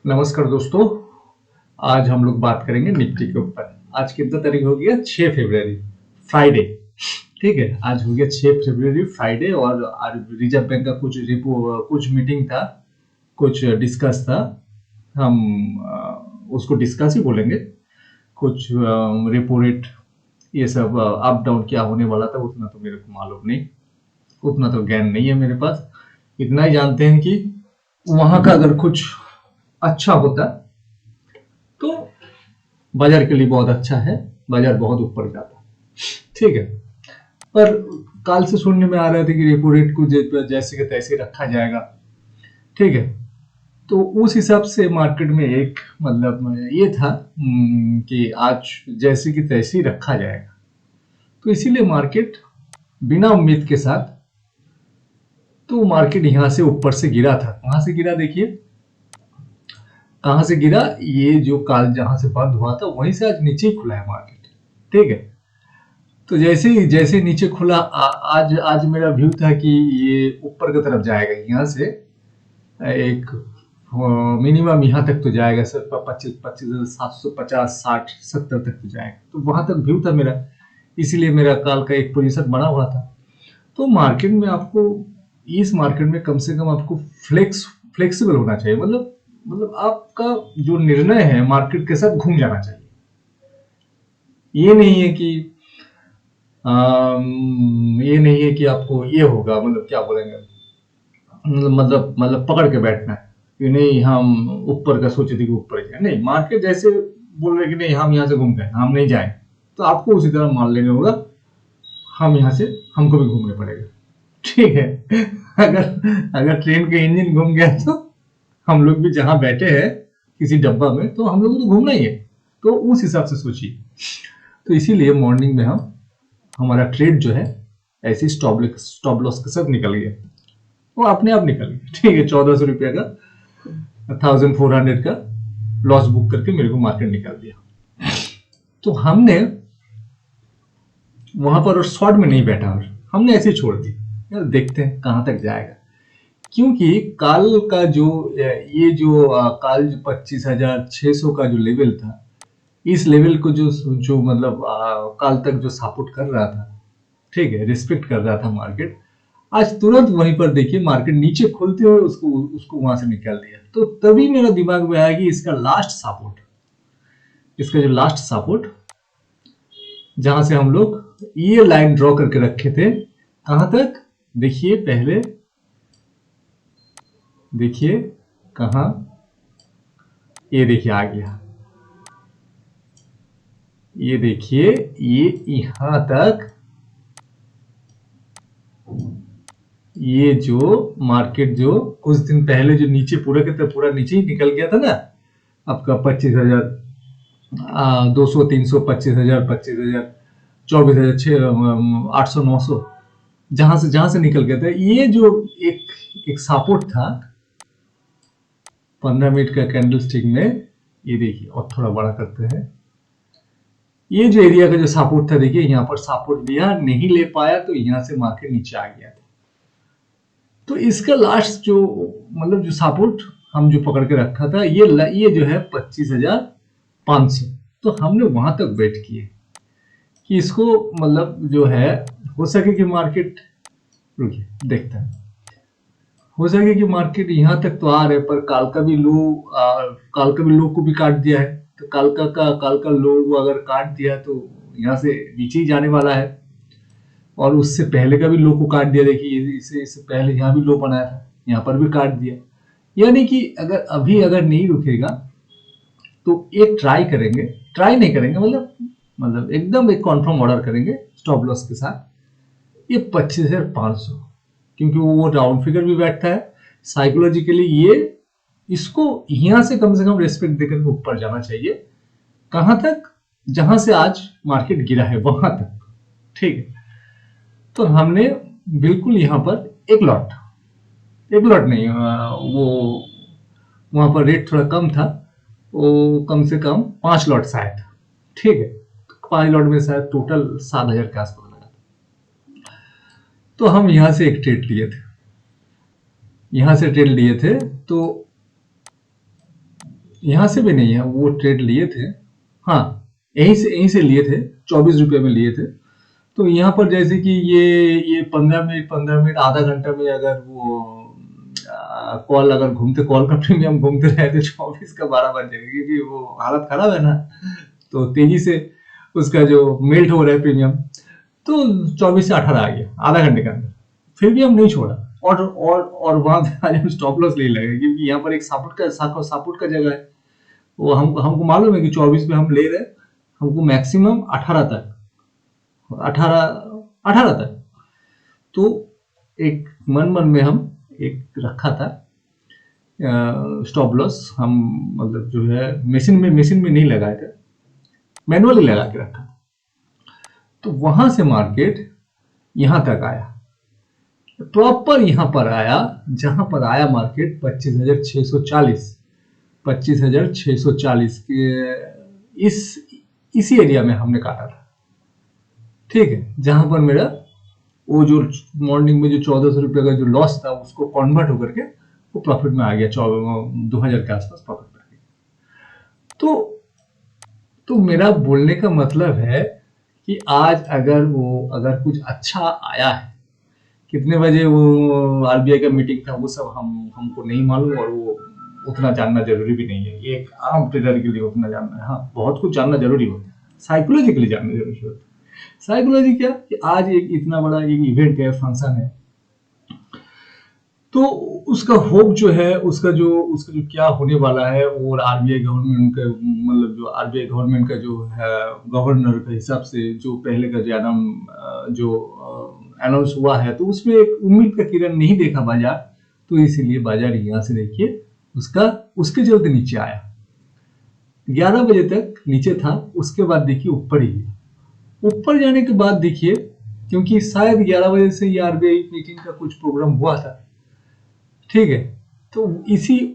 नमस्कार दोस्तों। आज हम लोग बात करेंगे निफ्टी के ऊपर। आज कितना तारीख हो गया? 6 फरवरी, फ्राइडे। ठीक है, आज हो गया 6 फरवरी फ्राइडे। और आज रिजर्व बैंक का कुछ मीटिंग था, कुछ डिस्कस था। हम उसको डिस्कस ही बोलेंगे। कुछ रेपो रेट, ये सब अप डाउन क्या होने वाला था उतना तो मेरे को मालूम नहीं, उतना तो ज्ञान नहीं है मेरे पास। इतना ही जानते हैं कि वहां का अगर कुछ अच्छा होता तो बाजार के लिए बहुत अच्छा है, बाजार बहुत ऊपर जाता। ठीक है, पर काल से सुनने में आ रहा था कि रेपो रेट को जैसे कि तैसे रखा जाएगा। ठीक है, तो उस हिसाब से मार्केट में एक मतलब ये था कि आज जैसे कि तैसे ही रखा जाएगा। तो इसीलिए मार्केट बिना उम्मीद के साथ, तो मार्केट यहां से ऊपर से गिरा था। कहां से गिरा देखिए, कहां से गिरा। ये जो काल जहां से बंद हुआ था वहीं से आज नीचे ही खुला है मार्केट। ठीक है, तो जैसे नीचे खुला आज आज मेरा व्यू था कि ये ऊपर की तरफ जाएगा। यहाँ से एक मिनिमम यहाँ तक तो जाएगा सर, 25,750 60 70 तक तो जाएगा। तो वहां तक व्यू था मेरा, इसीलिए मेरा काल का एक पोजीशन बना हुआ था। तो मार्केट में आपको, इस मार्केट में कम से कम आपको फ्लेक्सिबल होना चाहिए। मतलब आपका जो निर्णय है मार्केट के साथ घूम जाना चाहिए। ये नहीं है कि ये नहीं है कि आपको ये होगा, मतलब क्या बोलेंगे, मतलब पकड़ के बैठना है कि नहीं हम ऊपर का सोचे थे कि ऊपर जाए। नहीं, मार्केट जैसे बोल रहे कि नहीं हम यहाँ से घूम गए, हम नहीं जाए, तो आपको उसी तरह मान लेना होगा हम यहाँ से, हमको भी घूमने पड़ेगा। ठीक है, अगर अगर ट्रेन का इंजन घूम गया तो हम लोग भी जहां बैठे हैं किसी डब्बा में, तो हम लोग को तो घूमना ही है। तो उस हिसाब से सोचिए। तो इसीलिए मॉर्निंग में हमारा ट्रेड जो है ऐसे स्टॉप लॉस के साथ निकल गया। वो अपने आप निकल गया। ठीक है, 1400 रुपया का, 1400 का लॉस बुक करके मेरे को मार्केट निकाल दिया। तो हमने वहां पर शॉर्ट में नहीं बैठा, और हमने ऐसे ही छोड़ दी यार, देखते हैं कहां तक जाएगा। क्योंकि काल का जो ये जो काल जो 25,600 का जो लेवल था, इस लेवल को जो मतलब काल तक जो सपोर्ट कर रहा था, ठीक है, रिस्पेक्ट कर रहा था मार्केट, आज तुरंत वहीं पर देखिए मार्केट नीचे खुलते हुए उसको उसको वहां से निकाल दिया। तो तभी मेरा दिमाग में आया कि इसका लास्ट सपोर्ट, इसका जो लास्ट सपोर्ट जहां से हम लोग ये लाइन ड्रॉ करके रखे थे, कहां तक देखिए, पहले देखिए कहा, ये देखिए आ गया, ये देखिए ये यहां तक, ये जो मार्केट जो कुछ दिन पहले जो नीचे पूरा के पूरा नीचे ही निकल गया था ना, आपका 25,000 200 300 25,000 25,000 24,000 800 900, जहां से निकल गया था, ये जो एक सपोर्ट था 15 मिनट का कैंडल स्टिक में। ये देखिए, और थोड़ा बड़ा करते हैं, ये जो एरिया का जो सपोर्ट था, देखिए यहाँ पर सपोर्ट लिया, नहीं ले पाया, तो यहां से मार्केट नीचे आ गया था। तो इसका लास्ट जो मतलब जो सपोर्ट हम जो पकड़ के रखा था, ये जो है 25,500। तो हमने वहां तक वेट किए कि इसको मतलब जो है, हो सके कि मार्केट, रुकिए देखते हैं, हो सके कि मार्केट यहां तक तो आ रहे, पर काल का भी लो को भी काट दिया है। तो काल का लो अगर काट दिया तो यहाँ से नीचे ही जाने वाला है। और उससे पहले का भी लो को काट दिया, देखिए इससे पहले यहाँ भी लो बनाया था, यहाँ पर भी काट दिया। यानी कि अगर नहीं रुकेगा तो एक ट्राई करेंगे, ट्राई नहीं करेंगे, मतलब एकदम एक कॉन्फर्म ऑर्डर करेंगे स्टॉप लॉस के साथ, ये 25,500। क्योंकि वो राउंड फिगर भी बैठता है साइकोलॉजिकली, ये इसको यहां से कम रेस्पेक्ट देकर ऊपर जाना चाहिए। कहां तक? जहां से आज मार्केट गिरा है वहां तक। ठीक है, तो हमने बिल्कुल यहां पर एक लॉट नहीं, वो वहां पर रेट थोड़ा कम था, वो कम से कम 5 लॉट शायद। ठीक है, तो 5 लॉट में शायद टोटल 7,000 के आसपास लगा। तो हम यहां से एक ट्रेड लिए थे, तो यहाँ से भी नहीं है, वो ट्रेड लिए थे। हाँ, यहीं से लिए थे, 24 रुपये में लिए थे। तो यहाँ पर जैसे कि ये 15 मिनट आधा घंटा में अगर वो कॉल अगर घूमते, कॉल का प्रीमियम घूमते रहे तो 24 का 12 बन जाएगा, क्योंकि वो हालत खराब है ना। तो तेजी से उसका जो मेल्ट हो रहा है प्रीमियम, तो 24 से 18 आ गया आधा घंटे के अंदर। फिर भी हम नहीं छोड़ा, और वहां पे आज हम स्टॉप लॉस ले लगे, क्योंकि यहाँ पर एक सापुट का जगह है। वो हमको मालूम है कि 24 पे हम ले रहे हैं, हमको मैक्सिमम 18 तक, 18 तक। तो एक मन में हम एक रखा था स्टॉप लॉस, हम मतलब जो है मशीन में नहीं लगाए थे, मैनुअली लगा के रखा। तो वहां से मार्केट यहां तक आया, प्रॉपर यहां पर आया, जहां पर आया मार्केट 25,640 के इसी एरिया में हमने काटा था। ठीक है, जहां पर मेरा वो जो मॉर्निंग में जो 1400 रुपये का जो लॉस था, उसको कन्वर्ट होकर के वो प्रॉफिट में आ गया, 2000 के आसपास प्रॉफिट में आ गया। तो मेरा बोलने का मतलब है कि आज अगर कुछ अच्छा आया है, कितने बजे वो आरबीआई का मीटिंग था, वो सब हमको नहीं मालूम, और वो उतना जानना जरूरी भी नहीं है। एक आम ट्रेडर के लिए उतना जानना है, हाँ बहुत कुछ जानना जरूरी होता है, साइकोलॉजिकली जानना जरूरी होता है। साइकोलॉजी क्या कि आज एक इतना बड़ा एक इवेंट है, फंक्शन है, तो उसका होप जो है, उसका जो क्या होने वाला है, और आरबीआई गवर्नमेंट का मतलब जो आरबीआई गवर्नमेंट का जो है गवर्नर के हिसाब से जो पहले का जो अनाउंस हुआ है, तो उसमें एक उम्मीद का किरण नहीं देखा बाजार, तो इसीलिए बाजार यहाँ से देखिए उसके चलते नीचे आया। 11 बजे तक नीचे था, उसके बाद देखिए ऊपर ही गया। ऊपर जाने के बाद देखिए, क्योंकि शायद 11 बजे से ये आरबीआई मीटिंग का कुछ प्रोग्राम हुआ था, ठीक है, तो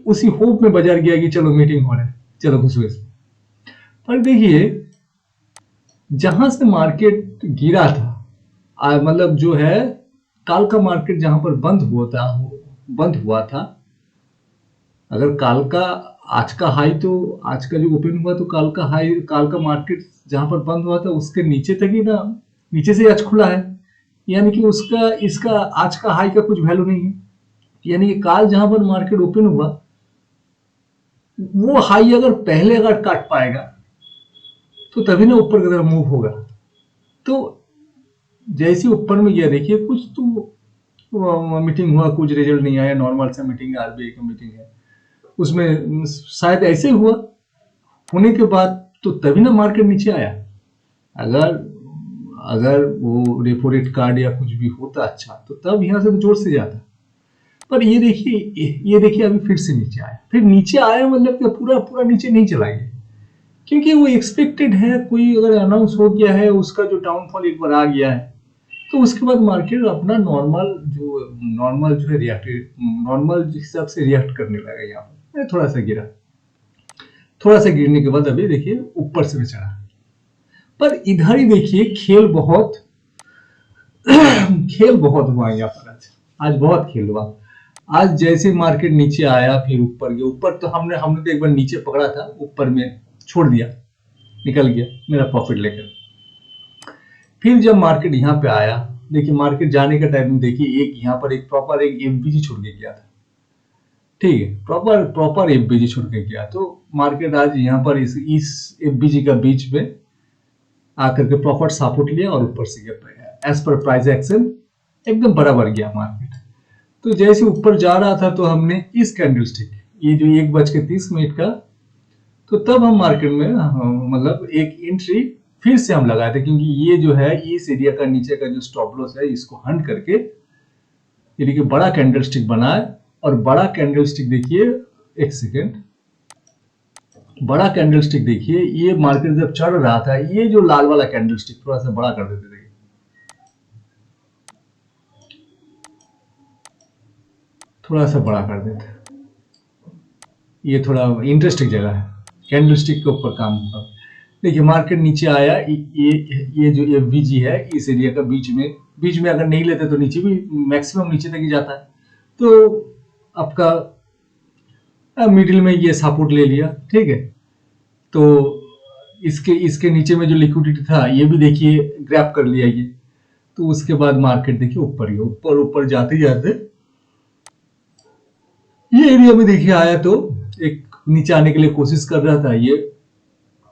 उसी होप में बाजार गया कि चलो मीटिंग हो रहा है, चलो घुसो इसमें। पर देखिए जहां से मार्केट गिरा था, मतलब जो है काल का मार्केट जहां पर बंद हुआ था, अगर काल का आज का हाई, तो आज का जो ओपन हुआ, तो काल का मार्केट जहां पर बंद हुआ था उसके नीचे तक ही ना, नीचे से आज खुला है, यानी कि इसका आज का हाई का कुछ वैल्यू नहीं है। यानी कि काल जहां पर मार्केट ओपन हुआ, वो हाई अगर काट पाएगा, तो तभी ना ऊपर की तरफ मूव होगा। तो जैसे ऊपर में गया, देखिए कुछ तो मीटिंग हुआ, कुछ रिजल्ट नहीं आया, नॉर्मल सा मीटिंग है, आरबीआई का मीटिंग है, उसमें शायद ऐसे हुआ, होने के बाद तो तभी ना मार्केट नीचे आया। अगर वो रेपो रेट कार्ड या कुछ भी होता अच्छा, तो तब यहां से तो जोर से जाता। पर ये देखिए अभी फिर से नीचे आया, फिर नीचे आया मतलब कि पूरा नीचे नहीं चला गया, क्योंकि वो एक्सपेक्टेड है, कोई अगर अनाउंस हो गया है, उसका जो डाउनफॉल एक बार आ गया है, तो उसके बाद मार्केट अपना नॉर्मल जो है नॉर्मल हिसाब से रिएक्ट करने लगा। यहाँ पर थोड़ा सा गिरा, थोड़ा सा गिरने के बाद अभी देखिए ऊपर से भी चढ़ा। पर इधर ही देखिए खेल बहुत हुआ यहाँ पर, आज बहुत खेल हुआ। आज जैसे मार्केट नीचे आया, फिर ऊपर गया, ऊपर तो हमने तो एक बार नीचे पकड़ा था, ऊपर में छोड़ दिया, निकल गया मेरा प्रॉफिट लेकर। फिर जब मार्केट यहाँ पे आया, देखिए मार्केट जाने का टाइम में देखिए यहाँ पर एक प्रॉपर एक एफबीजी छोड़ के गया था, ठीक है, प्रॉपर एफबीजी छोड़ के गया। तो मार्केट आज यहाँ पर इस एफबीजी का बीच में आकर के प्रॉपर सपोर्ट लिया और ऊपर से गया, एज पर प्राइस एक्शन एकदम बराबर गया मार्केट। तो जैसे ऊपर जा रहा था, तो हमने इस कैंडलस्टिक, ये जो 1:30 का, तो तब हम मार्केट में मतलब एक एंट्री फिर से हम लगाए थे, क्योंकि ये जो है इस एरिया का नीचे का जो स्टॉप लॉस है, इसको हंट करके ये देखिए बड़ा कैंडलस्टिक बना है। और बड़ा कैंडलस्टिक देखिए, एक सेकेंड, बड़ा कैंडलस्टिक देखिए, ये मार्केट जब चढ़ रहा था, ये जो लाल वाला कैंडलस्टिक थोड़ा सा बड़ा कर देते थे, थोड़ा सा बड़ा कर देते, ये थोड़ा इंटरेस्टिंग जगह है, कैंडलस्टिक के ऊपर काम होगा। देखिए मार्केट नीचे आया, ये जो एफबीजी है, इस एरिया का बीच में अगर नहीं लेते तो नीचे भी मैक्सिमम नीचे तक ही जाता है। तो आपका मिडिल में ये सपोर्ट ले लिया, ठीक है। तो इसके इसके नीचे में जो लिक्विडिटी था ये भी देखिए ग्रैब कर लिया ये। तो उसके बाद मार्केट देखिए ऊपर ही ऊपर ऊपर जाते जाते ये एरिया में देखिए आया, तो एक नीचे आने के लिए कोशिश कर रहा था, ये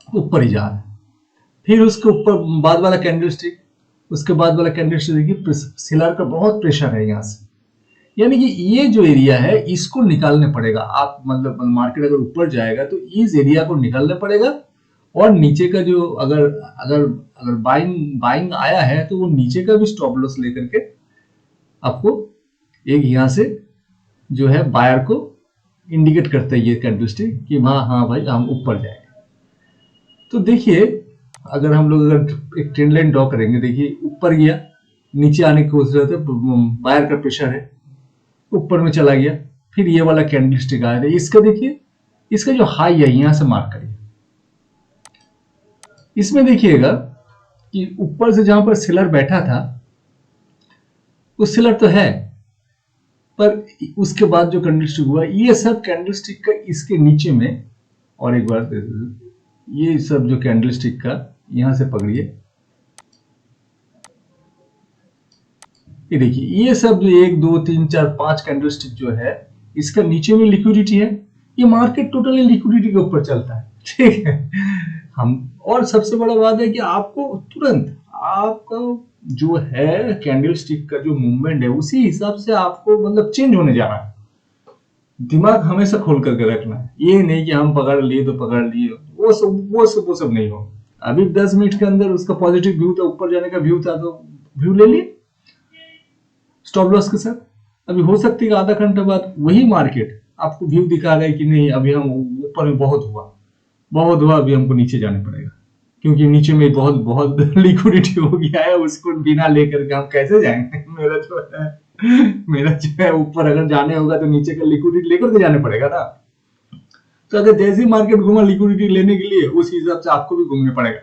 ऊपर ही जा रहा है। फिर उसके ऊपर बाद वाला कैंडलस्टिक, उसके बाद वाला कैंडलस्टिक देखिए सेलर का बहुत प्रेशर है यहाँ से, यानी कि ये जो एरिया है इसको निकालने पड़ेगा। आप मतलब मार्केट अगर ऊपर जाएगा तो इस एरिया को निकालना पड़ेगा, और नीचे का जो अगर अगर अगर बाइंग बाइंग आया है तो वो नीचे का भी स्टॉप लॉस लेकर के आपको एक यहाँ से जो है बायर को इंडिकेट करता है ये कैंडलस्टिक कि हाँ भाई हम ऊपर जाएंगे। तो देखिए अगर हम लोग अगर एक ट्रेंड लाइन ड्रॉ करेंगे, देखिए ऊपर गया, नीचे आने की कोशिश करते, बायर का प्रेशर है, ऊपर में चला गया, फिर ये वाला कैंडलस्टिक आया था। इसका देखिए इसका जो हाई है यहां से मार्क करिए, इसमें देखिएगा कि ऊपर से जहां पर सेलर बैठा था वो सेलर तो है, पर उसके बाद जो कैंडलस्टिक हुआ ये सब कैंडलस्टिक का इसके नीचे में, और एक बार ये सब जो कैंडलस्टिक का यहां से पकड़िए, ये देखिए ये सब जो 1 2 3 4 5 कैंडलस्टिक जो है इसका नीचे में लिक्विडिटी है। ये मार्केट टोटली लिक्विडिटी के ऊपर चलता है, ठीक है। हम और सबसे बड़ा बात है कि आपको तुरंत आपका जो है कैंडलस्टिक का जो मूवमेंट है उसी हिसाब से आपको मतलब चेंज होने जा रहा है। दिमाग हमेशा खोल करके रखना है, ये नहीं कि हम पकड़ लिए तो पकड़ लिए, वो सब नहीं हो। अभी 10 मिनट के अंदर उसका पॉजिटिव व्यू था, ऊपर जाने का व्यू था, तो व्यू ले लिए स्टॉप लॉस के साथ। अभी हो सकती है आधा घंटा बाद वही मार्केट आपको व्यू दिखा रहा है कि नहीं अभी हम ऊपर में बहुत हुआ, अभी हमको नीचे जाने पड़ेगा, क्योंकि नीचे में बहुत लिक्विडिटी हो गया है, उसको बिना लेकर के हम कैसे जाएंगे। मेरा जो है ऊपर अगर जाने होगा तो नीचे का लिक्विडिटी लेकर के जाने पड़ेगा ना। तो अगर जैसे ही मार्केट घूमा लिक्विडिटी लेने के लिए, उस हिसाब से आपको भी घूमने पड़ेगा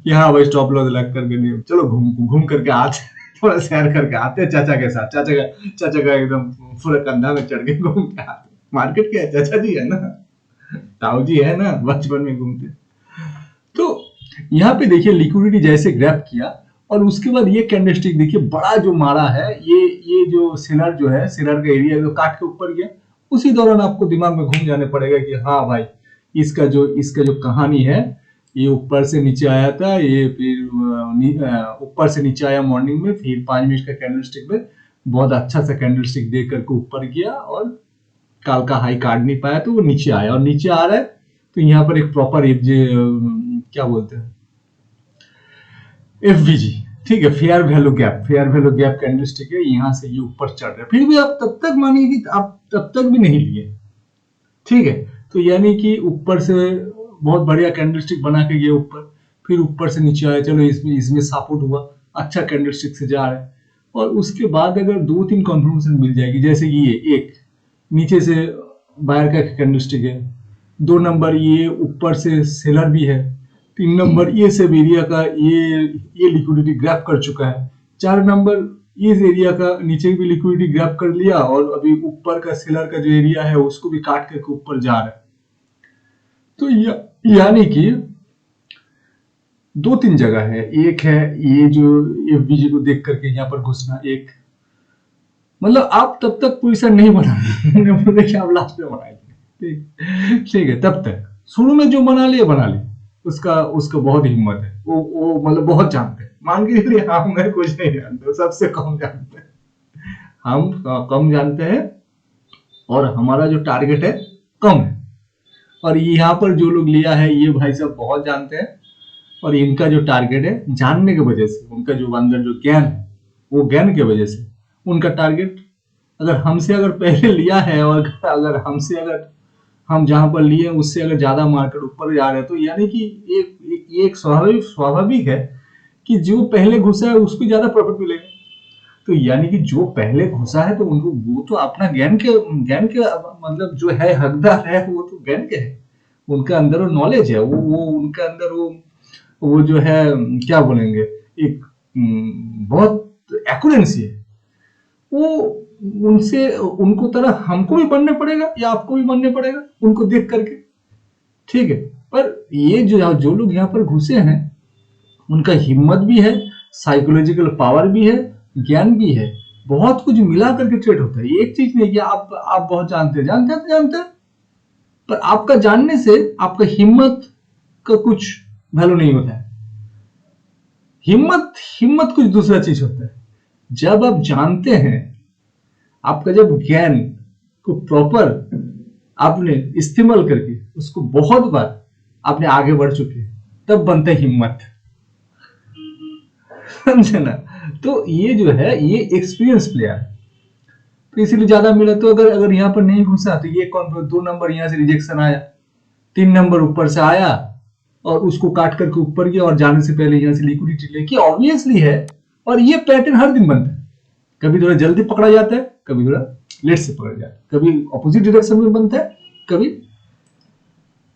कि हाँ भाई स्टॉप लॉस लग करके नहीं, चलो घूम करके आते, थोड़ा सैर करके आते चाचा के साथ, चाचा का एकदम पूरा कंधा में चढ़ के घूम के आते। मार्केट के चाचा जी है ना, ताऊ जी है ना, बचपन में घूमते। तो यहाँ पे देखिए लिक्विडिटी जैसे ग्रैब किया, और उसके बाद ये कैंडलस्टिक देखिए बड़ा जो मारा है, ये जो सेलर जो है, सेलर का एरिया जो काट के ऊपर गया, उसी दौरान आपको दिमाग में घूम जाने पड़ेगा कि हाँ भाई इसका जो कहानी है, ये ऊपर से नीचे आया था, ये फिर ऊपर से नीचे आया मॉर्निंग में, फिर 5 मिनट का कैंडलस्टिक में बहुत अच्छा सा कैंडलस्टिक दे करके ऊपर गया, और काल का हाई काट नहीं पाया तो वो नीचे आया, और नीचे आ रहा है तो यहाँ पर एक प्रॉपर क्या बोलते हैं एफवीजी, ठीक है, फेयर वैल्यू गैप कैंडलस्टिक है, यहाँ से ये ऊपर चढ़ रहा है। फिर भी आप तब तक मानिए कि आप तब तक भी नहीं लिए, ठीक है। तो यानी कि ऊपर से बहुत बढ़िया कैंडलस्टिक बना के गया ऊपर, फिर ऊपर से नीचे आया, चलो इसमें सपोर्ट हुआ, अच्छा कैंडलस्टिक से जा रहा है। और उसके बाद अगर 2-3 कन्फर्मेशन मिल जाएगी, जैसे कि ये एक नीचे से बायर का कैंडलस्टिक है, 2 नंबर ये ऊपर से सेलर भी है, 3 नंबर ये सब एरिया का ये लिक्विडिटी ग्रैब कर चुका है, 4 नंबर इस एरिया का नीचे भी लिक्विडिटी ग्रैब कर लिया, और अभी ऊपर का सेलर का जो एरिया है उसको भी काट करके ऊपर जा रहा है। तो यानी कि 2-3 जगह है, एक है ये जो एफबीजी को देख करके यहाँ पर घुसना, एक मतलब आप तब तक पोजीशन नहीं बनाएंगे, आप लास्ट में बनाएंगे, ठीक है। तब तक शुरू में जो बना लिए उसका बहुत हिम्मत है, वो मतलब बहुत जानते हैं, मान के चलिए हाँ मैं कुछ नहीं जानते, सबसे कम जानते हैं, हम कम जानते हैं, और हमारा जो टारगेट है कम है। और यहाँ पर जो लोग लिया है ये भाई साहब बहुत जानते हैं, और इनका जो टारगेट है जानने की वजह से, उनका जो अंदर जो ज्ञान है वो ज्ञान की वजह से उनका टारगेट, अगर हमसे अगर पहले लिया है, और अगर हमसे अगर हम जहां पर लिए उससे अगर ज्यादा मार्केट ऊपर जा रहे हैं, तो यानी कि एक स्वाभाविक है कि जो पहले घुसा है उसको ज्यादा प्रॉफिट मिलेगा। तो यानी कि जो पहले घुसा है तो उनको वो तो अपना ज्ञान के मतलब जो है हकदार है, वो तो ज्ञान के है, उनका अंदर वो नॉलेज है, वो उनका अंदर वो जो है क्या बोलेंगे, एक बहुत एक्यूरेंसी है, वो उनसे उनको तरह हमको भी बनने पड़ेगा या आपको भी बनने पड़ेगा उनको देख करके, ठीक है। पर ये जो जो लोग यहाँ पर घुसे हैं उनका हिम्मत भी है, साइकोलॉजिकल पावर भी है, ज्ञान भी है, बहुत कुछ मिला करके ट्रेड होता है। एक चीज नहीं कि आप बहुत जानते हैं, पर आपका जानने से आपका हिम्मत का कुछ वैल्यू नहीं होता है। हिम्मत कुछ दूसरा चीज होता है। जब आप जानते हैं, आपका जब ज्ञान को प्रॉपर आपने इस्तेमाल करके उसको बहुत बार आपने आगे बढ़ चुके हैं, तब बनता है हिम्मत, समझे ना। तो ये जो है ये एक्सपीरियंस प्लेयर है, तो इसीलिए ज्यादा मिला। तो अगर यहाँ पर नहीं घुसा तो ये कौन 2 नंबर यहाँ से रिजेक्शन आया, 3 नंबर ऊपर से आया और उसको काट करके ऊपर गया और जाने से पहले यहाँ से लिक्विडिटी लेके, ऑब्वियसली है। और ये पैटर्न हर दिन बनता है, कभी थोड़ा जल्दी पकड़ा जाता है, कभी थोड़ा लेट से पकड़ा जाता है, कभी ऑपोजिट डायरेक्शन में बनता है, कभी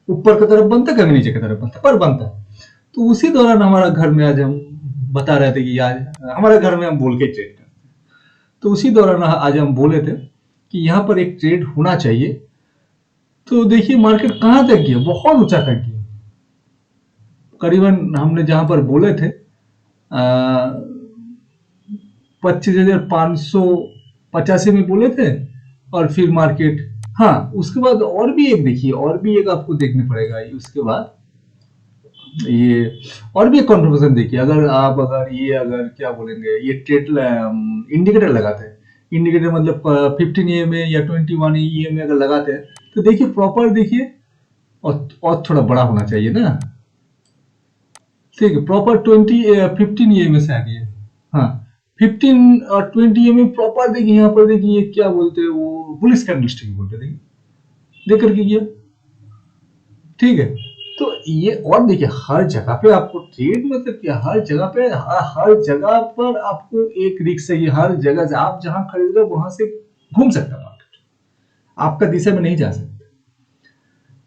ऊपर की तरफ बनता है, कभी नीचे की तरफ बनता है, पर बनता है। तो उसी दौरान हमारा घर में आज हम बता रहे थे कि आज हमारे घर में हम बोल के ट्रेड करते हैं, तो उसी दौरान आज हम बोले थे कि यहाँ पर एक ट्रेड होना चाहिए। तो देखिए मार्केट कहां तक गया, बहुत ऊंचा तक गया। करीबन हमने जहां पर बोले थे 25,585 में बोले थे, और फिर मार्केट, हाँ उसके बाद और भी एक देखिए, और भी एक आपको देखने पड़ेगा। उसके बाद ये और भी एक कॉन्फर्मेशन देखिए, अगर क्या बोलेंगे, ये ट्रेड इंडिकेटर लगाते हैं, इंडिकेटर मतलब 15 EMA या 21 EMA अगर लगाते हैं, तो देखिए प्रॉपर देखिए, और थोड़ा बड़ा होना चाहिए ना, ठीक है। प्रॉपर 15 EMA से आ गया, हाँ 15 और 20 EMA प्रॉपर देखिए। यहाँ पर देखिए ये क्या बोलते हैं, वो बुलिश कैंडलस्टिक बोलते हैं, देखिए देख करके किया, ठीक है। तो ये और देखिए हर जगह पे आपको ट्रेड मतलब क्या, हर जगह पर आपको एक रिस्क है। हर जगह से आप जहां खरीद रहे हो वहां से घूम सकता है मार्केट, आपका दिशा में नहीं जा सकता।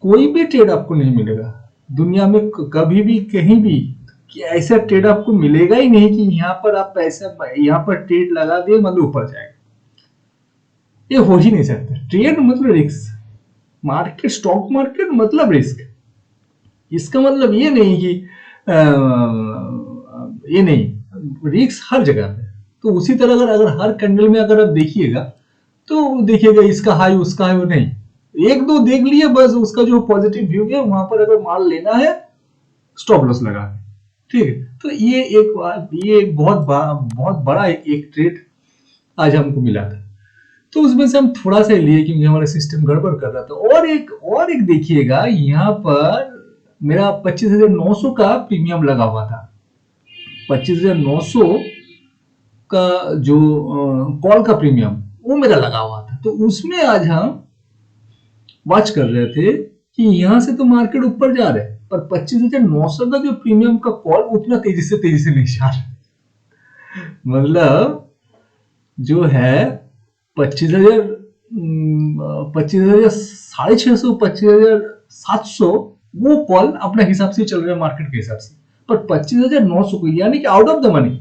कोई भी ट्रेड आपको नहीं मिलेगा दुनिया में कभी भी कहीं भी, कि ऐसा ट्रेड आपको मिलेगा ही नहीं कि यहाँ पर आप पैसा यहाँ पर ट्रेड लगा दिए मतलब ऊपर जाएगा, ये हो ही नहीं सकता। ट्रेड मतलब रिस्क, मार्केट स्टॉक मार्केट मतलब रिस्क। इसका मतलब ये नहीं कि ये नहीं, रिस्क हर जगह पे। तो उसी तरह अगर हर कैंडल में अगर आप देखिएगा तो देखिएगा इसका हाई उसका हाई, नहीं, एक दो देख लिए बस, उसका जो पॉजिटिव व्यू है वहां पर अगर माल लेना है स्टॉप लॉस लगा, ठीक है। तो ये बहुत बड़ा एक ट्रेड आज हमको मिला था, तो उसमें से हम थोड़ा सा लिए क्योंकि हमारा सिस्टम गड़बड़ कर रहा था। और एक देखिएगा यहाँ पर मेरा 25,900 का प्रीमियम लगा हुआ था, 25,900 का जो कॉल का प्रीमियम वो मेरा लगा हुआ था। तो उसमें आज हम वॉच कर रहे थे कि यहां से तो मार्केट ऊपर जा रहा है, पर 25,900 का जो प्रीमियम का कॉल उतना तेजी से नहीं जा रहा। मतलब जो है 25,000 650, 25,700 वो कॉल अपने हिसाब से चल रहे हैं मार्केट के हिसाब से, पर 25,900 को यानी कि आउट ऑफ द मनी।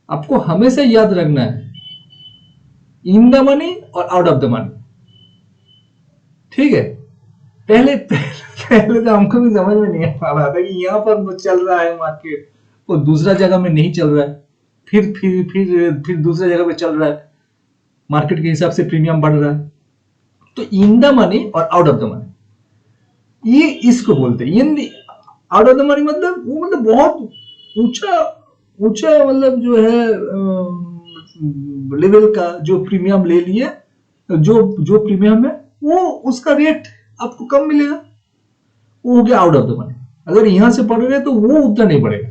आपको हमेशा याद रखना है इन द मनी और आउट ऑफ द मनी, ठीक है। पहले तो हमको भी समझ में नहीं आ रहा था कि यहाँ पर चल रहा है मार्केट, वो दूसरा जगह में नहीं चल रहा है, फिर दूसरा जगह पे चल रहा है, मार्केट के हिसाब से प्रीमियम बढ़ रहा है। तो इन द मनी और आउट ऑफ द मनी, ये इसको बोलते हैं। आउट ऑफ द मनी मतलब वो मतलब बहुत ऊंचा मतलब जो है लेवल का जो प्रीमियम ले लिए, जो प्रीमियम है वो उसका रेट आपको कम मिलेगा, वो हो गया आउट ऑफ द मनी। अगर यहां से पढ़ रहे तो वो उतना नहीं बढ़ेगा,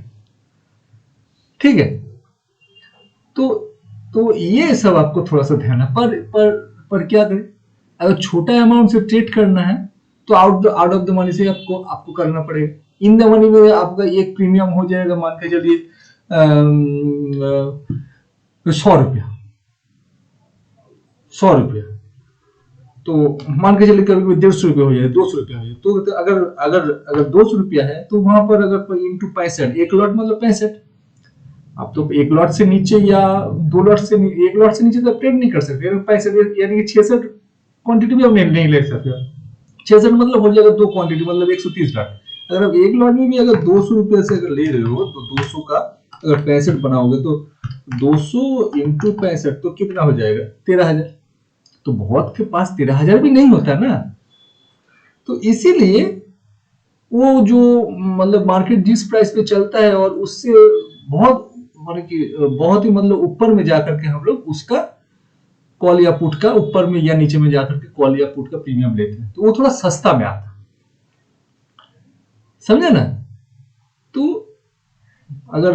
ठीक है। तो ये सब आपको थोड़ा सा ध्यान है। पर क्या करें, अगर छोटा अमाउंट से ट्रेड करना है तो आउट ऑफ द मनी से आपको करना पड़ेगा। इन द मनी में आपका एक प्रीमियम हो जाएगा, मान के चलिए 100 रुपया, तो मान के चलिए कभी 150 रुपया हो जाए, 200 रुपया हो जाए। तो अगर 200 रुपया है तो वहां पर अगर इंटू 65, एक लॉट मतलब 65, आप तो एक लॉट से नीचे या दो लॉट से एक लॉट से नीचे तो ट्रेड नहीं कर सकते, 65 यानी कि 66 क्वांटिटी भी आप नहीं ले सकते। 66 मतलब हो जाएगा दो क्वांटिटी, मतलब 130 लॉट। अगर आप एक लॉट में भी अगर 200 रुपए से अगर ले रहे हो तो 200 का अगर 65 बनाओगे तो 200 इंटू 65 तो कितना हो जाएगा, 13,000। तो बहुत के पास 13,000 भी नहीं होता ना। तो इसीलिए वो जो मतलब मार्केट जिस प्राइस पे चलता है और उससे बहुत मतलब कि बहुत ही मतलब ऊपर में जाकर के हम लोग उसका कॉल या पुट का ऊपर में या नीचे में जाकर के कॉल या पुट का प्रीमियम लेते हैं, तो वो थोड़ा सस्ता में आता है, समझे ना। तो अगर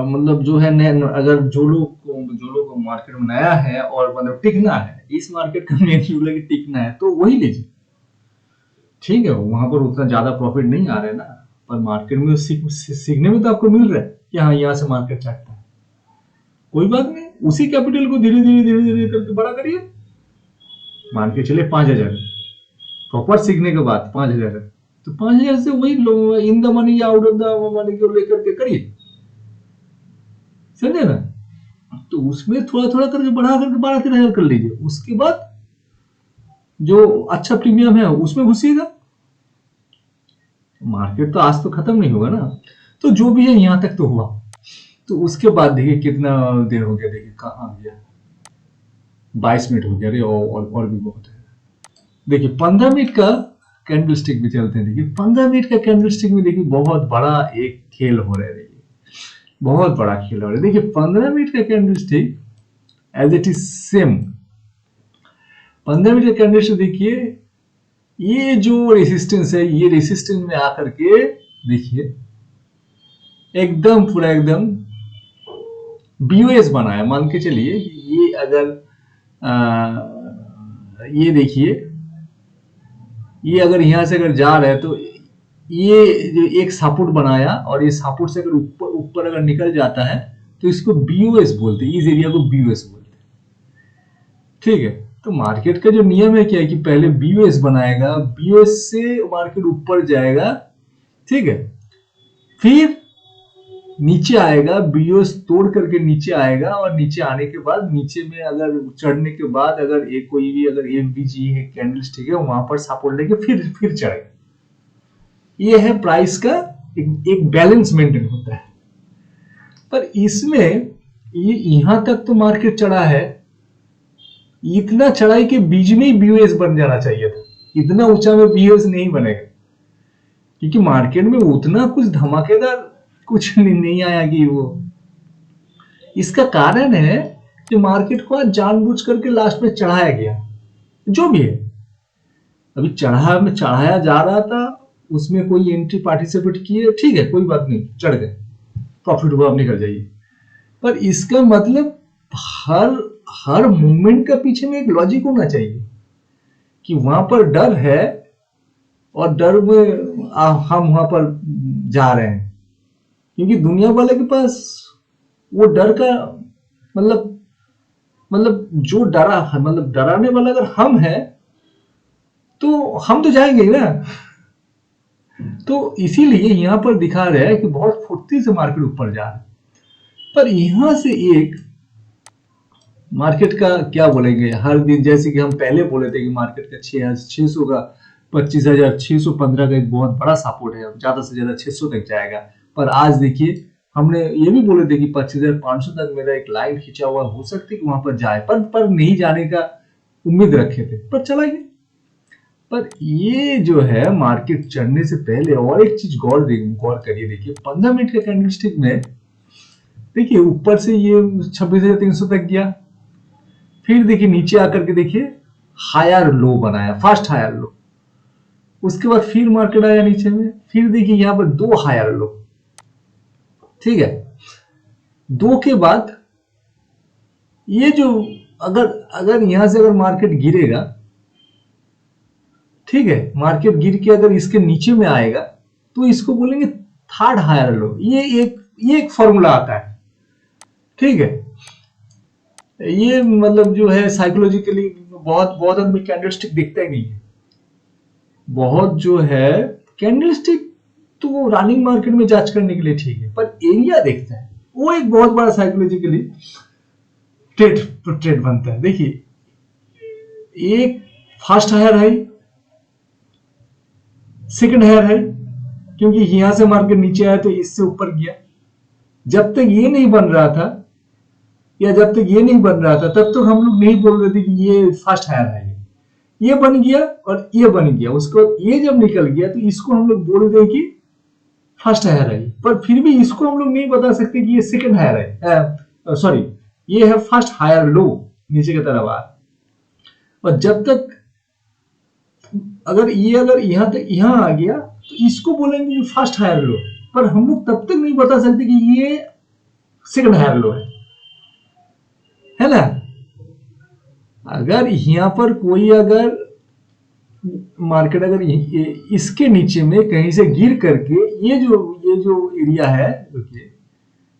मतलब जो है अगर जो लोग मार्केट में नया है और मतलब टिकना है, इस मार्केट का मेन रूल है कि टिकना है, तो वही लीजिए, ठीक है। वहां पर उतना ज्यादा प्रॉफिट नहीं आ रहा है ना, पर मार्केट में सीखने में तो आपको मिल रहा है कि हाँ यहाँ से मार्केट चढ़ता है। कोई बात नहीं, उसी कैपिटल को धीरे धीरे करके बड़ा करिए। मान के चले 5,000 प्रॉपर सीखने के बाद 5,000 है, तो 5,000 से वही इन द मनी या आउट ऑफ द मनी को लेकर के करिए, समझे ना। तो उसमें थोड़ा थोड़ा करके बढ़ा करके 12-13,000 कर लीजिए। उसके बाद जो अच्छा प्रीमियम है उसमें घुसिएगा। मार्केट तो आज तो खत्म नहीं होगा ना। तो जो भी है यहां तक तो हुआ। तो उसके बाद देखिए कितना देर हो गया, देखिए कहाँ गया, 22 मिनट हो गया रे, और भी बहुत है। देखिए 15 मिनट का कैंडल स्टिक में चलते हैं। देखिए 15 मिनट का कैंडल स्टिक में देखिए बहुत बड़ा एक खेल हो रहा है। देखिए बहुत बड़ा खेल हो रहा है। देखिए 15 मिनट का candlestick as it is same. 15 minute का कैंडल स्टिक देखिए, ये जो रेसिस्टेंस है, ये रेसिस्टेंस में आकर के देखिए एकदम पूरा एकदम बीओएस बनाया। मान के चलिए ये अगर ये देखिए, ये अगर यहां से अगर जा रहा है तो ये जो एक सपोर्ट बनाया और ये सपोर्ट से अगर ऊपर ऊपर अगर निकल जाता है तो इसको बीओएस बोलते हैं, इस एरिया को बीओएस बोलते हैं, ठीक है। तो मार्केट का जो नियम है क्या है कि पहले बीओएस बनाएगा, बीओएस से मार्केट ऊपर जाएगा, ठीक है, फिर नीचे आएगा, बीओएस तोड़ करके नीचे आएगा और नीचे आने के बाद नीचे में अगर चढ़ने के बाद अगर एक कोई भी अगर एमवीजी है कैंडल स्टिक है वहां पर सपोर्ट लेके फिर चढ़ेगा। ये है प्राइस का एक बैलेंस मेंटेन होता है। पर इसमें ये यहां तक तो मार्केट चढ़ा है, इतना चढ़ाई के बीच में ही बीओएस बन जाना चाहिए था। इतना ऊंचा में बीओएस नहीं बनेगा क्योंकि मार्केट में उतना कुछ धमाकेदार कुछ नहीं आया कि वो। इसका कारण है कि मार्केट को आज जानबूझ करके लास्ट में चढ़ाया गया। जो भी है, अभी चढ़ाया जा रहा था, उसमें कोई एंट्री पार्टिसिपेट किए, ठीक है, कोई बात नहीं, चढ़ गए, प्रॉफिट हुआ, आप निकल जाइए। पर इसका मतलब हर मूवमेंट का पीछे में एक लॉजिक होना चाहिए कि वहां पर डर है और डर में हम वहां पर जा रहे हैं, क्योंकि दुनिया वाले के पास वो डर का मतलब जो मतलब डराने वाला अगर हम है तो हम तो जाएंगे ही ना। तो इसीलिए यहां पर दिखा रहा है कि बहुत फुर्ती से मार्केट ऊपर जा रहा है। पर यहां से एक मार्केट का क्या बोलेंगे, हर दिन जैसे कि हम पहले बोले थे कि मार्केट का 6,600 का 25,615 का एक बहुत बड़ा सपोर्ट है, ज्यादा से ज्यादा 600 तक जाएगा। पर आज देखिए हमने ये भी बोले थे कि 25,500 तक मेरा एक लाइन खींचा हुआ, हो सकता है कि वहां पर जाए, पर नहीं जाने का उम्मीद रखे थे, पर चला गया। पर ये जो है मार्केट चढ़ने से पहले और एक चीज गौर करिए। देखिए 15 मिनट के कैंडलस्टिक में देखिए ऊपर से ये 26,300 तक गया, फिर देखिए नीचे आकर के देखिए हायर लो बनाया, फर्स्ट हायर लो, उसके बाद फिर मार्केट आया नीचे में, फिर देखिए यहां पर दो हायर लो, ठीक है। दो के बाद ये जो अगर यहां से अगर मार्केट गिरेगा, ठीक है, मार्केट गिर के अगर इसके नीचे में आएगा तो इसको बोलेंगे थर्ड हायर लो। ये एक फॉर्मूला आता है, ठीक है। ये मतलब जो है साइकोलॉजिकली बहुत आदमी कैंडलस्टिक दिखता ही नहीं है। बहुत जो है कैंडलस्टिक तो वो रनिंग मार्केट में जांच करने के लिए ठीक है, पर एरिया देखता है, वो एक बहुत बड़ा साइकोलॉजिकली ट्रेड ट्रेड बनता है। देखिए, एक first higher high, second higher high, क्योंकि यहां से मार्केट नीचे आया तो इससे ऊपर गया। जब तक ये नहीं बन रहा था, या जब तक ये नहीं बन रहा था, तब तक हम लोग नहीं बोल रहे थे कि ये फर्स्ट हायर हाई है। ये बन गया और ये बन गया, उसको ये जब निकल गया तो इसको हम लोग बोल रहे कि फर्स्ट हायर हाई, पर फिर भी इसको हम लोग नहीं बता सकते कि ये सेकंड हायर हाई, सॉरी, ये है फर्स्ट हायर लो, नीचे की तरफ आ। और जब तक अगर यहां तक यहां आ गया तो इसको बोलेंगे कि फर्स्ट हायर लो, पर हम लोग तब तक नहीं बता सकते कि ये सेकंड हायर लो है ना। अगर यहां पर कोई अगर मार्केट अगर इसके नीचे में कहीं से गिर करके ये जो एरिया है, देखिए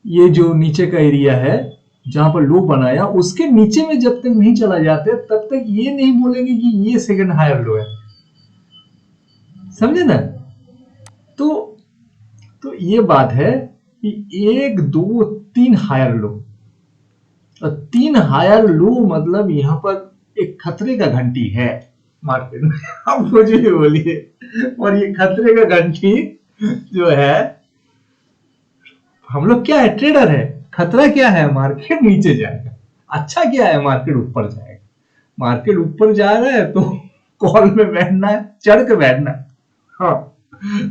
ये जो नीचे का एरिया है जहां पर लो बनाया, उसके नीचे में जब तक नहीं चला जाते तब तक ये नहीं बोलेंगे कि ये सेकंड हायर लो है, समझे ना। तो ये बात है कि 1 2 3 हायर लो, और 3 हायर लो मतलब यहां पर एक खतरे का घंटी है मार्केट में। आप मुझे भी बोलिए, और ये खतरे का घंटी जो है, हम लोग क्या है, ट्रेडर है। खतरा क्या है, मार्केट नीचे जाएगा। अच्छा क्या है, मार्केट ऊपर जाएगा। मार्केट ऊपर जा रहा है तो कॉल में बैठना है, चढ़ के बैठना है, हाँ।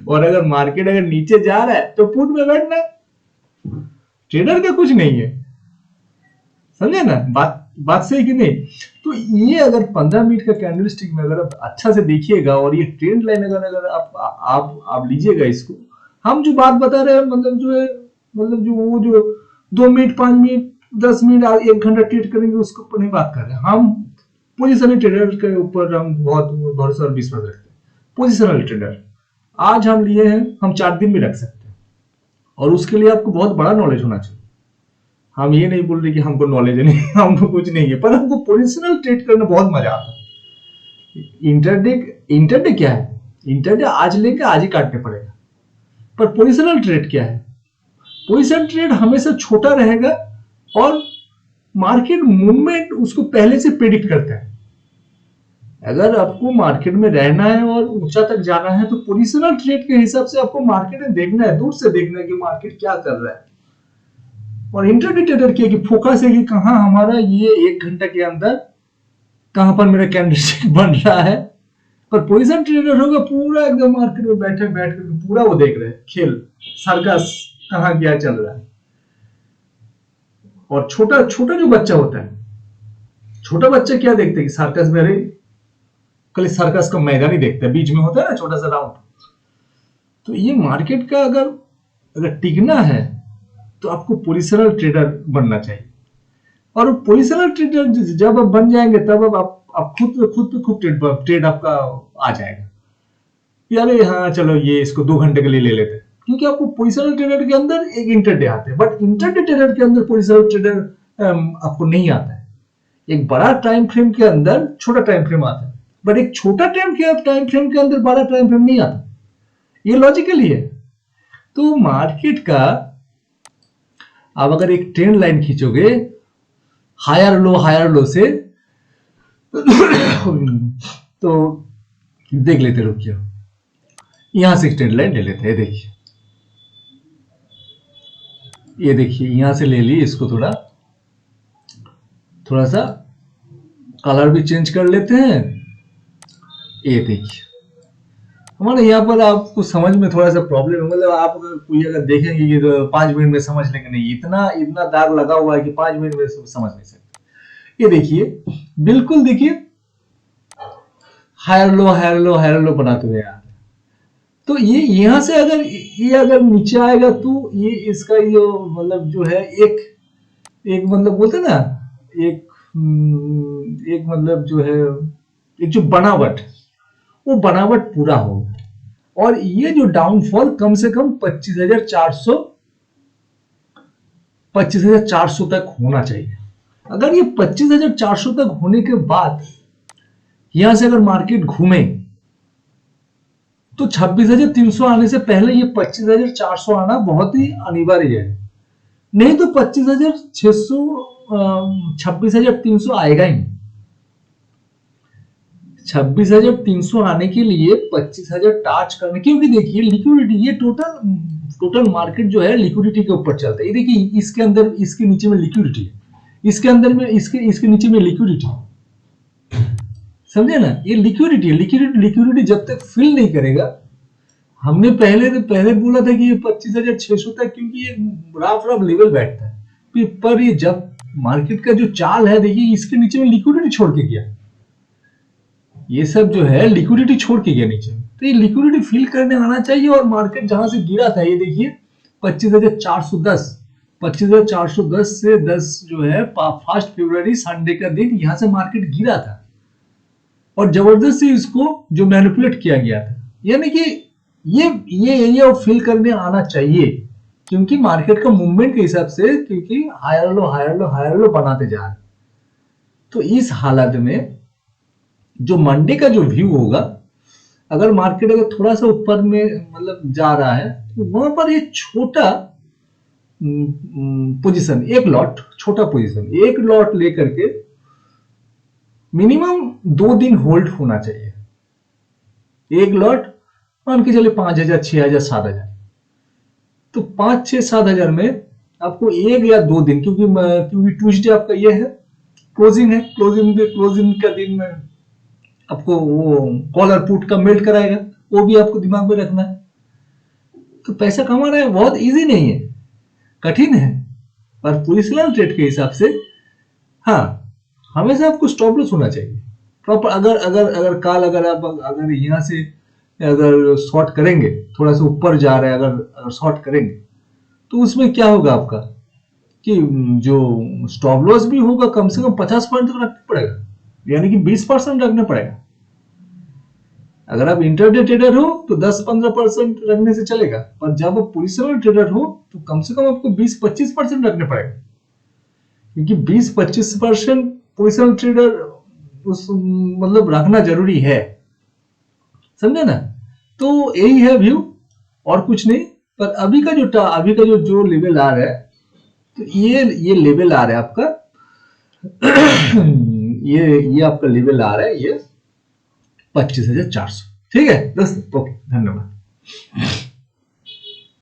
और अगर मार्केट अगर नीचे जा रहा है तो पुट में बैठना है। ट्रेडर का कुछ नहीं है, समझे ना बात सही कि नहीं। तो ये अगर 15 मिनट का कैंडल स्टिक में अगर आप अच्छा से देखिएगा, और ये ट्रेंड लाइन अगर आप लीजिएगा इसको, हम जो बात बता रहे हैं मतलब जो है, मतलब जो वो जो 2 मिनट 5 मिनट 10 मिनट 1 घंटा ट्रेड करेंगे उसके ऊपर नहीं बात कर रहे हैं हम। पोजिशनल ट्रेडर के ऊपर हम बहुत भरोसा और विश्वास रखते हैं। पोजिशनल ट्रेडर आज हम लिए हैं, हम 4 दिन भी रख सकते हैं, और उसके लिए आपको बहुत बड़ा नॉलेज होना चाहिए। हम ये नहीं बोल रहे कि हमको नॉलेज नहीं, हमको कुछ नहीं है, पर हमको पोजिशनल ट्रेड करना बहुत मजा आता है। इंटरडे क्या है, इंटरडे आज लेके आज ही काटने पड़ेगा। पर पोजिशनल ट्रेड क्या है, पोजिशनल ट्रेड हमेशा छोटा रहेगा और मार्केट मूवमेंट उसको पहले से प्रेडिक्ट करता है। अगर आपको मार्केट में रहना है और ऊंचा तक जाना है तो पोजिशनल ट्रेड के हिसाब से आपको मार्केट में देखना है, दूर से देखना है कि मार्केट क्या कर रहा है। और इंट्राडे ट्रेडर किया कि फोकस है कि कहां हमारा ये 1 घंटा के अंदर कहां पर मेरा कैंडलस्टिक बन रहा है। पर पोजीशन ट्रेडर होगा पूरा एकदम मार्केट में बैठ कर पूरा वो देख रहे हैं खेल, सर्कस कहां क्या चल रहा है। और छोटा जो बच्चा होता है, छोटा बच्चा क्या देखते हैं कि सर्कस में, अरे कल सर्कस का मैदान ही देखते हैं, बीच में होता है ना छोटा सा राउंड। तो ये मार्केट का अगर टिकना है तो आपको पोजिशनल ट्रेडर बनना चाहिए। और पोजिशनल ट्रेडर जब आप बन जाएंगे तब आप खुद ट्रेड आपका आ जाएगा। यार हाँ चलो ये इसको 2 घंटे के लिए ले लेते हैं, क्योंकि आपको पोजिशनल ट्रेडर के अंदर एक इंटरडे आते हैं, बट इंटरडे ट्रेडर के अंदर पोजिशनल ट्रेडर आपको नहीं आता है। एक बड़ा टाइम फ्रेम के अंदर छोटा टाइम फ्रेम आता है, बट एक छोटा टाइम फ्रेम के अंदर बड़ा टाइम फ्रेम नहीं आता। ये लॉजिकल ही है। तो मार्केट का आप अगर एक ट्रेंड लाइन खींचोगे हायर लो से तो देख लेते रुकिए, यहां से ट्रेंड लाइन ले लेते हैं। देखिए ये देखिए यहां से ले ली, इसको थोड़ा सा कलर भी चेंज कर लेते हैं। ये देखिए हमारे यहाँ पर आपको समझ में थोड़ा सा प्रॉब्लम है, मतलब आप अगर देखेंगे कि तो 5 मिनट में समझ लेंगे, नहीं, इतना दाग लगा हुआ है कि 5 मिनट में समझ नहीं सकते। ये देखिए बिल्कुल, देखिए हायर लो बनाते हुए यार। तो ये यहां से अगर नीचे आएगा तो ये इसका ये मतलब जो है एक मतलब बोलते ना, एक मतलब जो है एक जो बनावट, वो बनावट पूरा हो, और ये जो डाउनफॉल कम से कम 25,400 तक होना चाहिए। अगर ये 25,400 तक होने के बाद यहां से अगर मार्केट घूमे तो 26,300 आने से पहले ये 25,400 आना बहुत ही अनिवार्य है। नहीं तो 25,600 26,300 आएगा ही नहीं। 26,300 आने के लिए 25,000 टाच करने, क्योंकि देखिए लिक्विडिटी, ये टोटल मार्केट जो है लिक्विडिटी के ऊपर चलता है। ये देखिए इसके अंदर, इसके नीचे में लिक्विडिटी है, इसके अंदर में इसके नीचे में लिक्विडिटी, समझे ना, ये लिक्विडिटी है। लिक्विडिटी जब तक फिल नहीं करेगा, हमने पहले बोला था कि ये 25,600 तक, क्योंकि ये राफ लेवल बैठता है, पर ये जब मार्केट का जो चाल है देखिए, इसके नीचे में लिक्विडिटी छोड़ के गया, ये सब जो है लिक्विडिटी छोड़ के गया नीचे, तो ये लिक्विडिटी फिल करने आना चाहिए। और मार्केट जहां से गिरा था, ये देखिए 25,410 से 10 जो है 1 फरवरी संडे का दिन, यहां से मार्केट गिरा था और जबरदस्ती इसको जो मैनिपुलेट किया गया था। यानी कि ये एरिया फिल करने आना चाहिए, क्योंकि मार्केट का मूवमेंट के हिसाब से, क्योंकि हायर लो बनाते जा रहे। तो इस हालत में जो मंडे का जो व्यू होगा, अगर मार्केट अगर थोड़ा सा ऊपर में मतलब जा रहा है, तो वहां पर ये छोटा पोजीशन, छोटा पोजीशन, एक लॉट लेकर के मिनिमम 2 दिन होल्ड होना चाहिए। एक लॉट मान के चले 5,000, 6,000, 7,000, तो 5, 6, 7,000 में आपको 1 या 2 दिन, क्योंकि ट्यूसडे आपका ये है, क्लोजिंग है, क्लोजिंग का दिन में आपको वो कॉलर पुट का मेल्ट कराएगा, वो भी आपको दिमाग में रखना है। तो पैसा कमाना है बहुत इजी नहीं है, कठिन है, पर पोजिशनल ट्रेड के हिसाब से हाँ, हमेशा आपको स्टॉप लॉस होना चाहिए प्रॉपर। अगर आप यहाँ से अगर शॉर्ट करेंगे, थोड़ा सा ऊपर जा रहा है, अगर शॉर्ट करेंगे, तो उसमें क्या होगा आपका कि जो स्टॉप लॉस भी होगा, कम से कम 50% तक रखना पड़ेगा, यानी कि 20% रखना पड़ेगा। अगर आप इंटरडे ट्रेडर हो तो 10-15% रखने से चलेगा, पर जब आप पोजिशनल ट्रेडर हो तो कम से कम आपको 20-25% रखने पड़ेगा, क्योंकि 20-25% पोजिशनल ट्रेडर उस मतलब रखना जरूरी है, समझे ना। तो यही है व्यू, और कुछ नहीं। पर अभी का जो लेवल आ रहा है, तो ये लेवल आ रहा है आपका ये आपका लेवल आ रहा है, ये 25,400। ठीक है दोस्तों, ओके, धन्यवाद।